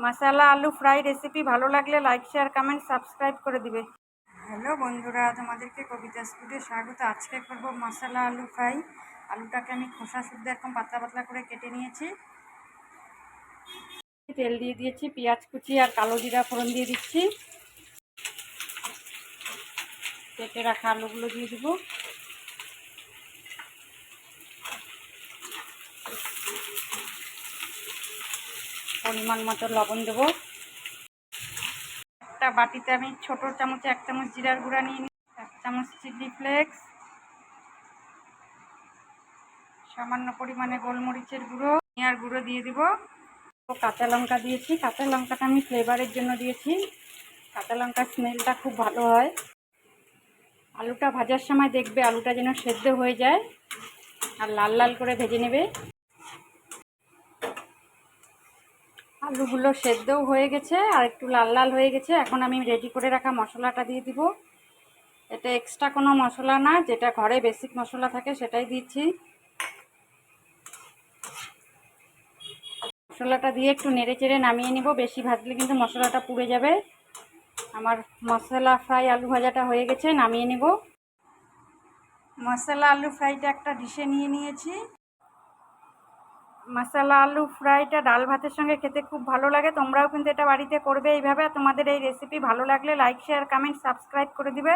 মশলা আলু fry recipe ভালো লাগলে লাইক শেয়ার কমেন্ট সাবস্ক্রাইব করে দিবে। হ্যালো বন্ধুরা, তোমাদেরকে কবিতা স্কুলে স্বাগত। আজকে করব মশলা আলু ফ্রাই। আলুটাকে আমি খোসা শুদ্ধ এরকম পাতলা পাতলা করে কেটে নিয়েছি। তেল দিয়ে দিয়েছি, পেঁয়াজ কুচি আর কালো জিরা ফোড়ন দিয়ে দিচ্ছি। কেটে রাখা আলুগুলো দিয়ে দিব। পরিমাণ মতো লবণ দেবো। একটা বাটিতে আমি ছোট চামচে 1 চামচ জিরার গুঁড়া নিয়ে নিই, 1 চামচ চিলি ফ্লেক্স, সামান্য পরিমাণে গোলমরিচের গুঁড়ো, ধনিয়ার গুঁড়ো দিয়ে দিব। কাঁচা লঙ্কা দিয়েছি। কাঁচা লঙ্কাটা আমি ফ্লেভারের জন্য দিয়েছি। কাঁচা লঙ্কার স্মেলটা খুব ভালো হয়। আলুটা ভাজার সময় দেখবে আলুটা যেন সেদ্ধ হয়ে যায় আর লাল লাল করে ভেজে নেবে। আলুগুলো সেদ্ধও হয়ে গেছে আর একটু লাল লাল হয়ে গেছে। এখন আমি রেডি করে রাখা মশলাটা দিয়ে দিব। এটা এক্সট্রা কোনো মশলা না, যেটা ঘরে বেসিক মশলা থাকে সেটাই দিচ্ছি। মশলাটা দিয়ে একটু নেড়ে চেড়ে নামিয়ে নিব। বেশি ভাজলে কিন্তু মশলাটা পুড়ে যাবে। আমার মশলা ফ্রাই আলু ভাজাটা হয়ে গেছে, নামিয়ে নিব। মশলা আলু ফ্রাইটা একটা ডিশে নিয়ে নিয়েছি। মশলা আলু ফ্রাইটা ডাল ভাতের সঙ্গে খেতে খুব ভালো লাগে। তোমরাও কিন্তু এটা বাড়িতে করবে এইভাবে। তোমাদের এই রেসিপি ভালো লাগলে লাইক শেয়ার কমেন্ট সাবস্ক্রাইব করে দিবে।